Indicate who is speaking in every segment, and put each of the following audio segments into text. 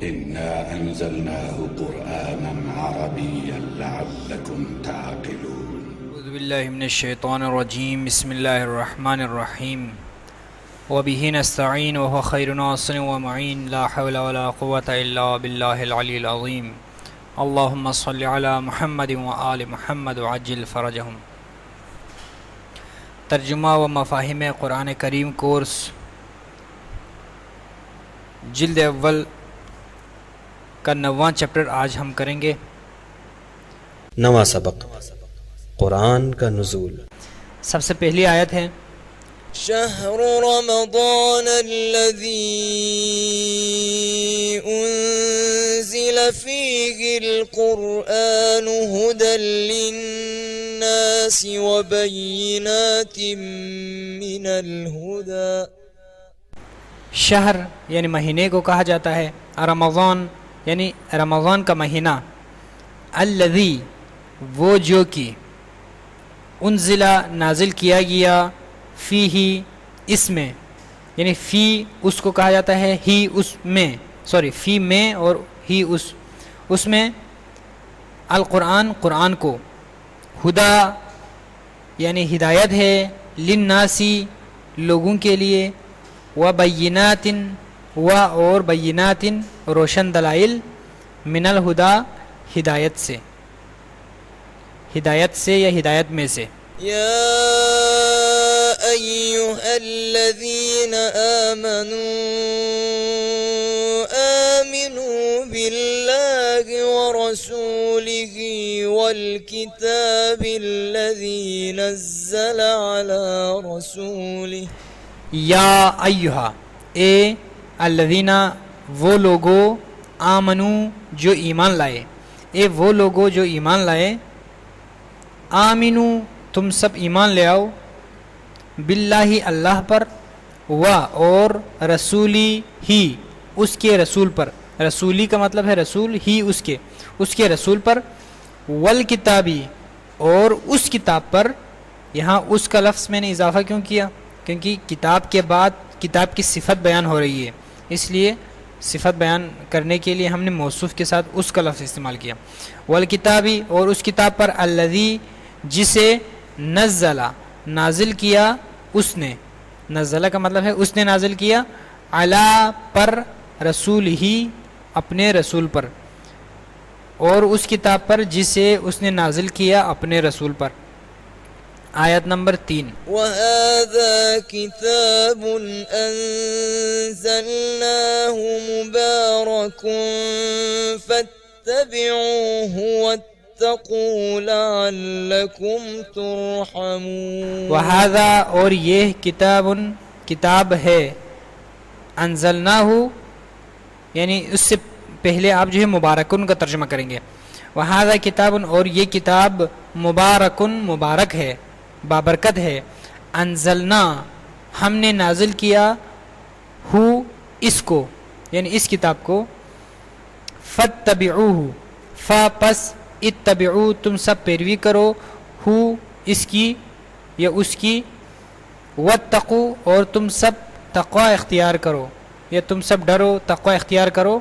Speaker 1: إنا أنزلناه قرآنا عربيا لعلكم تعقلون.
Speaker 2: أعوذ بالله من الشيطان الرجيم. بسم الله الرحمن الرحيم. وبه نستعين وهو خير ناصر ومعين. لا حول ولا قوة إلا بالله العلي العظيم. اللهم صل على محمد وآل محمد وعجل فرجهم. ترجمہ و مفاہیم قرآن کریم کورس جلد اول کا 9واں چیپٹر آج ہم کریں گے.
Speaker 3: نواں سبق قرآن کا نزول.
Speaker 2: سب سے پہلی آیت ہے
Speaker 4: شهر رمضان الذي أنزل فيه القرآن هدى للناس وبينات من الهدى.
Speaker 2: شہر یعنی مہینے کو کہا جاتا ہے، رمضان یعنی رمضان کا مہینہ، الذی وہ جو کہ انزلہ نازل کیا گیا، فی ہی اس میں، یعنی فی اس کو کہا جاتا ہے، ہی اس میں، فی میں اور ہی اس میں، القرآن قرآن کو، ہدا یعنی ہدایت ہے، للناسی لوگوں کے لیے، و بینات و اور بینات روشن دلائل، من الہدا ہدایت سے یا ہدایت میں سے.
Speaker 4: يا أيها الذين آمنوا بالله ورسوله والكتاب الذي نزل على رسوله.
Speaker 2: یا ایہا اے الذین وہ لوگو، آمنو جو ایمان لائے، اے وہ لوگو جو ایمان لائے، آمنو تم سب ایمان لے آؤ، باللہ اللہ پر، و اور رسولی ہی اس کے رسول پر، رسولی کا مطلب ہے رسول، ہی اس کے رسول پر، والکتابی اور اس کتاب پر. یہاں اس کا لفظ میں نے اضافہ کیوں کیا؟ کیونکہ کتاب کے بعد کتاب کی صفت بیان ہو رہی ہے، اس لیے صفت بیان کرنے کے لیے ہم نے موصوف کے ساتھ اس کا لفظ استعمال کیا. والکتابی اور اس کتاب پر، الذی جسے نزلہ نازل کیا اس نے، نزلہ کا مطلب ہے اس نے نازل کیا، علی پر، رسول ہی اپنے رسول پر، اور اس کتاب پر جسے اس نے نازل کیا اپنے رسول پر. آیت نمبر 3.
Speaker 4: وَهَذَا كِتَابٌ أَنزَلْنَاهُ مُبَارَكٌ فَاتَّبِعُوهُ وَاتَّقُوا لَعَلَّكُمْ تُرْحَمُونَ.
Speaker 2: وَهَذَا اور یہ کتاب ہے، انزلناہ یعنی اس سے پہلے آپ جو ہے مبارکن کا ترجمہ کریں گے. وَهَذَا کتاب اور یہ کتاب مبارکن مبارک ہے، بابرکت ہے، انزلنا ہم نے نازل کیا، ہو اس کو یعنی اس کتاب کو، فاتبعوہ پس اتبعو تم سب پیروی کرو، ہو اس کی یا اس کی، واتقو اور تم سب تقوی اختیار کرو یا تم سب ڈرو تقوی اختیار کرو،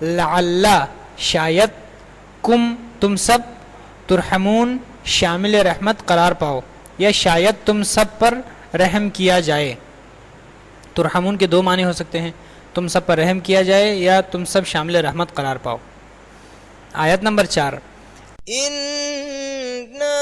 Speaker 2: لعل شاید، کم تم سب، ترحمون شامل رحمت قرار پاؤ یا شاید تم سب پر رحم کیا جائے. ترحمون کے 2 معنی ہو سکتے ہیں، تم سب پر رحم کیا جائے یا تم سب شامل رحمت قرار پاؤ. آیت نمبر 4.
Speaker 4: إِنَّا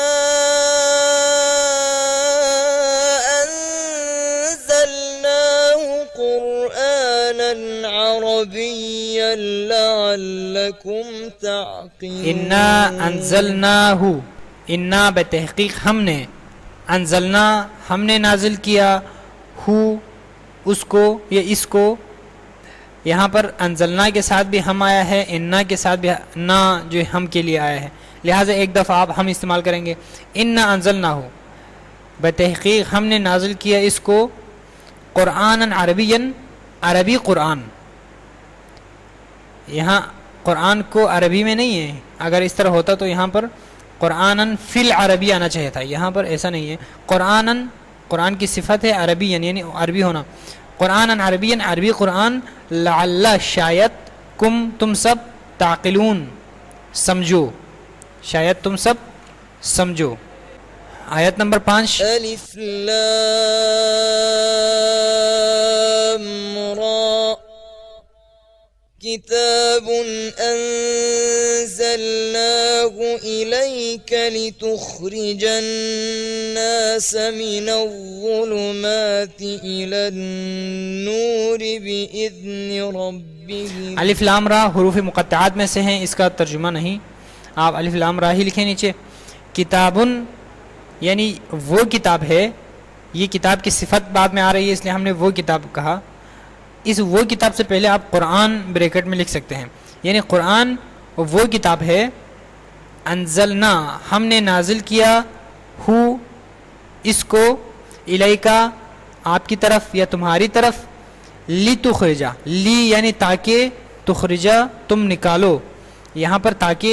Speaker 4: أَنزَلْنَاهُ قُرْآنًا عَرَبِيًّا لَعَلَّكُمْ تَعْقِلُونَ.
Speaker 2: انا انزلناہ، انا بتحقیق ہم نے، انزلنا ہم نے نازل کیا، ہو اس کو یا اس کو. یہاں پر انزلنا کے ساتھ بھی ہم آیا ہے، انا کے ساتھ بھی نا جو ہم کے لیے آیا ہے، لہٰذا ایک دفعہ آپ ہم استعمال کریں گے. انا انزلناہ بتحقیق ہم نے نازل کیا اس کو، قرآن عربین عربی قرآن. یہاں قرآن کو عربی میں نہیں ہے، اگر اس طرح ہوتا تو یہاں پر قرآناً فی العربی آنا چاہیے تھا، یہاں پر ایسا نہیں ہے. قرآناً قرآن کی صفت ہے عربی یعنی عربی ہونا. قرآناً عربی عربی قرآن، لعل شاید، کم تم سب، تعقلون سمجھو، شاید تم سب سمجھو. آیت نمبر 5.
Speaker 4: ألف لام را كتاب أنزلناه إليك لتخرج الناس من الظلمات إلى النور بإذن ربهم.
Speaker 2: الف لام را حروف مقطعات میں سے ہیں، اس کا ترجمہ نہیں، آپ الف لام را ہی لکھیں نیچے. کتابن یعنی وہ کتاب ہے، یہ کتاب کی صفت بعد میں آ رہی ہے اس لیے ہم نے وہ کتاب کہا. اس وہ کتاب سے پہلے آپ قرآن بریکٹ میں لکھ سکتے ہیں، یعنی قرآن وہ کتاب ہے، انزلنا ہم نے نازل کیا، ہو اس کو، الیکا آپ کی طرف یا تمہاری طرف، لتخرجا لی یعنی تاکہ، تخرجا تم نکالو. یہاں پر تاکہ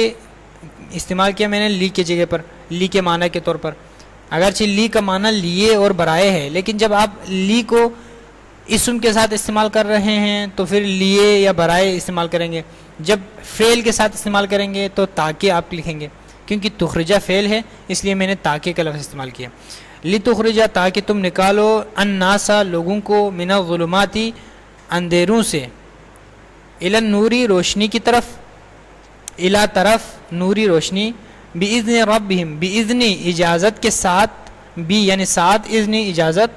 Speaker 2: استعمال کیا میں نے لی کی جگہ پر، لی کے معنی کے طور پر. اگرچہ لی کا معنی لیے اور برائے ہے، لیکن جب آپ لی کو اسم کے ساتھ استعمال کر رہے ہیں تو پھر لیے یا برائے استعمال کریں گے. جب فعل کے ساتھ استعمال کریں گے تو تاکہ آپ لکھیں گے، کیونکہ تخرجہ فعل ہے اس لیے میں نے تاکہ کا لفظ استعمال کیا. لتخرجہ تاکہ تم نکالو، الناسا لوگوں کو، من الظلماتی اندھیروں سے، الی النوری روشنی کی طرف، الی طرف نوری روشنی، باذن ربہم باذن اجازت کے ساتھ، بی یعنی ساتھ، اذن اجازت،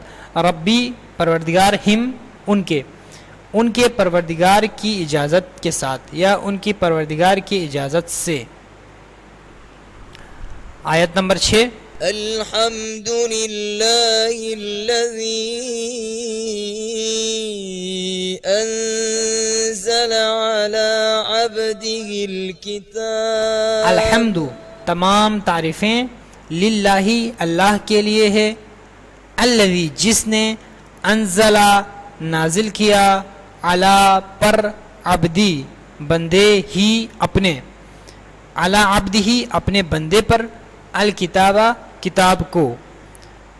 Speaker 2: ربی پروردگار، ہم ان کے پروردگار کی اجازت کے ساتھ یا ان کی پروردگار کی اجازت سے. آیت نمبر 6.
Speaker 4: الحمد لله الذي أنزل على عبده الكتاب.
Speaker 2: الحمد تمام تعریفیں، للہ اللہ کے لیے ہے، الذی جس نے، انزلا نازل کیا، علی پر، عبدی بندے ہی اپنے، علی عبدی اپنے بندے پر، الکتابہ کتاب کو.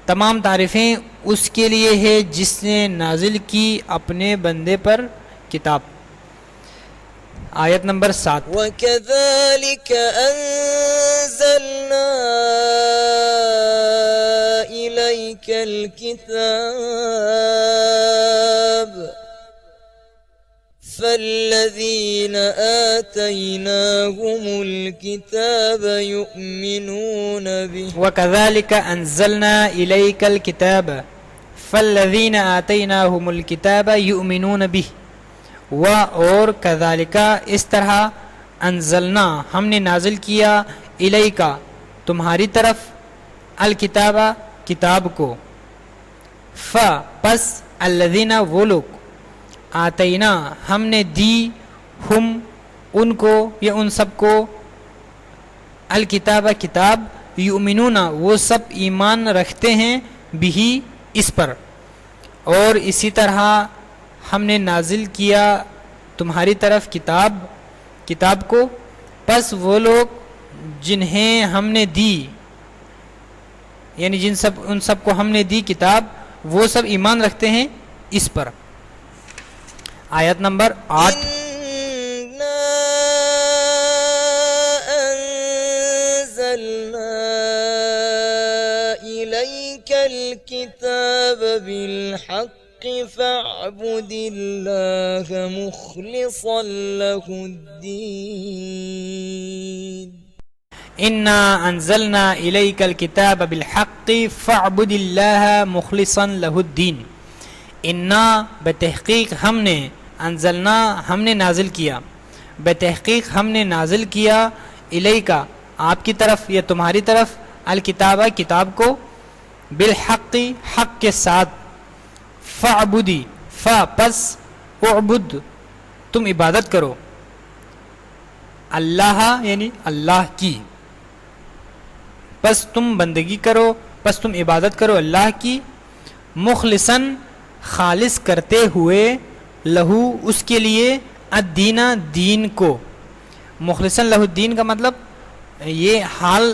Speaker 2: تمام تعریفیں اس کے لیے ہے جس نے نازل کی اپنے بندے پر کتاب. آیت نمبر 7.
Speaker 4: وَكَذَلِكَ أَنزَلْنَا إِلَيْكَ الْكِتَابَ فَالَّذِينَ آتَيْنَاهُمُ الْكِتَابَ يُؤْمِنُونَ بِهِ.
Speaker 2: وَكَذَلِكَ أَنزَلْنَا إِلَيْكَ الْكِتَابَ فَالَّذِينَ آتَيْنَاهُمُ الْكِتَابَ يُؤْمِنُونَ بِهِ. اور کذالک اس طرح، انزلنا ہم نے نازل کیا، الیکا تمہاری طرف، الکتاب کتاب کو، پس الذین وہ لوگ، آتینا ہم نے دی، ہم ان کو یا ان سب کو، الکتاب کتاب، یؤمنون وہ سب ایمان رکھتے ہیں، بھی اس پر. اور اسی طرح ہم نے نازل کیا تمہاری طرف کتاب کو، پس وہ لوگ جنہیں ہم نے دی، یعنی ان سب کو ہم نے دی کتاب، وہ سب ایمان رکھتے ہیں اس پر. آیت نمبر 8.
Speaker 4: إِنَّا أَنزَلْنَا إِلَيْكَ الْكِتَابَ بِالْحَقِّ فاعبد الله مخلصا له الدين.
Speaker 2: انا انزلنا الیک الکتاب بالحق فاعبد اللہ مخلصا له الدین. انا بتحقیق ہم نے، انزلنا ہم نے نازل کیا، بتحقیق ہم نے نازل کیا، الیکا آپ کی طرف یا تمہاری طرف، الکتابہ کتاب کو، بالحق حق کے ساتھ، فاعبدی پس اعبد تم عبادت کرو، اللہ یعنی اللہ کی، پس تم بندگی کرو، پس تم عبادت کرو اللہ کی، مخلصاً خالص کرتے ہوئے، لہو اس کے لیے، الدین دین کو. مخلصاً لہو الدین کا مطلب یہ حال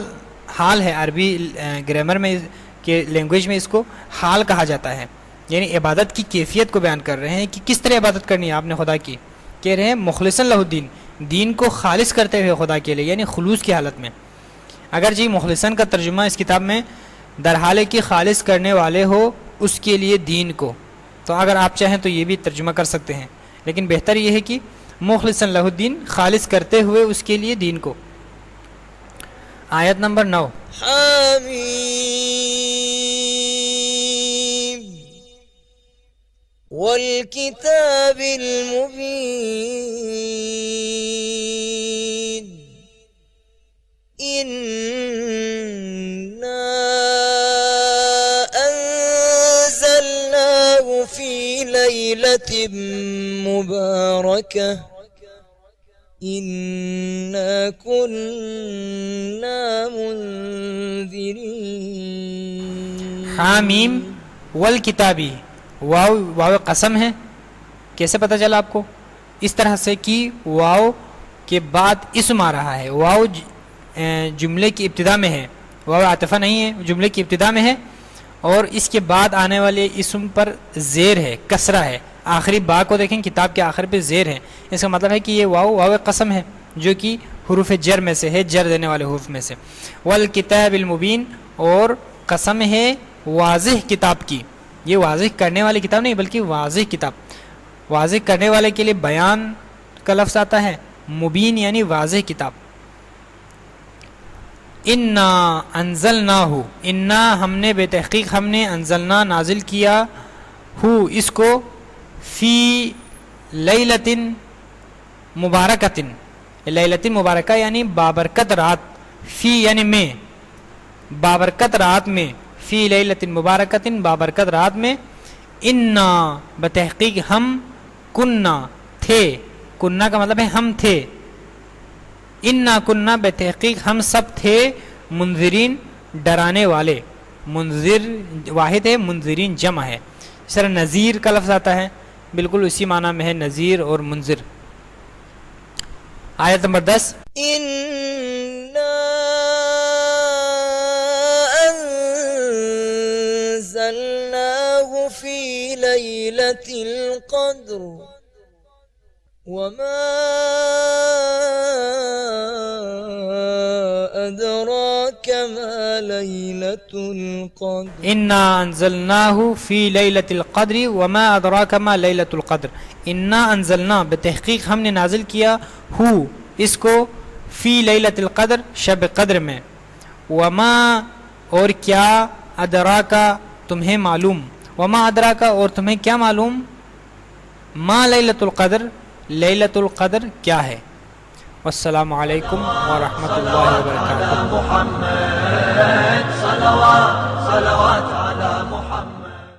Speaker 2: حال ہے، عربی گرامر میں کہ لینگویج میں اس کو حال کہا جاتا ہے، یعنی عبادت کی کیفیت کو بیان کر رہے ہیں کہ کس طرح عبادت کرنی ہے آپ نے خدا کی. کہہ رہے ہیں مخلصا لہ الدین، دین کو خالص کرتے ہوئے خدا کے لیے، یعنی خلوص کی حالت میں. اگر جی مخلصاً کا ترجمہ اس کتاب میں در حال کہ خالص کرنے والے ہو اس کے لیے دین کو، تو اگر آپ چاہیں تو یہ بھی ترجمہ کر سکتے ہیں، لیکن بہتر یہ ہے کہ مخلصاً لہ الدین، خالص کرتے ہوئے اس کے لیے دین کو. آیت نمبر 9.
Speaker 4: حمیم والکتاب المبین انا انزلناه فی لیلۃ مبارکہ انا كنا منذرین.
Speaker 2: حامیم والکتابی، واو قسم ہے. کیسے پتہ چلا آپ کو؟ اس طرح سے کہ واو کے بعد اسم آ رہا ہے، واو جملے کی ابتدا میں ہے، واو عاطفہ نہیں ہے، جملے کی ابتدا میں ہے، اور اس کے بعد آنے والے اسم پر زیر ہے، کسرہ ہے. آخری با کو دیکھیں، کتاب کے آخر پہ زیر ہے، اس کا مطلب ہے کہ یہ واو قسم ہے جو کہ حروف جر میں سے ہے، جر دینے والے حروف میں سے. والکتاب المبین، اور قسم ہے واضح کتاب کی. یہ واضح کرنے والی کتاب نہیں بلکہ واضح کتاب. واضح کرنے والے کے لیے بیان کا لفظ آتا ہے، مبین یعنی واضح کتاب. انا انزلناہ، انا ہم نے، بے تحقیق ہم نے، انزلنا نازل کیا، ہو اس کو، فی لیلۃ مبارکۃ، لیلۃ مبارکہ یعنی بابرکت رات، فی یعنی میں، بابرکت رات میں، فی لیلۃ مبارکۃ بابرکت رات میں، انا بتحقیق ہم، کننا تھے، کننا کا مطلب ہے ہم تھے، انا کننا بتحقیق ہم سب تھے، منذرین ڈرانے والے. منذر واحد ہے، منذرین جمع ہے. اس طرح نذیر کا لفظ آتا ہے، بالکل اسی معنی میں ہے نذیر اور منذر. آیت نمبر 10.
Speaker 4: انا انزلناه في ليلة القدر وما أدراك ما ليلة القدر.
Speaker 2: انا انزلناه فی لیلۃ القدر وما ادراک ما لیلۃ القدر. انا انزلنا بتحقیق ہم نے نازل کیا، ہو اس کو، فی لیلۃ القدر شب قدر میں، وما اور کیا، ادراکا تمہیں معلوم، وما ادراکا اور تمہیں کیا معلوم، ما لیلۃ القدر لیلۃ القدر کیا ہے. والسلام علیکم ورحمۃ اللہ وبرکاتہ.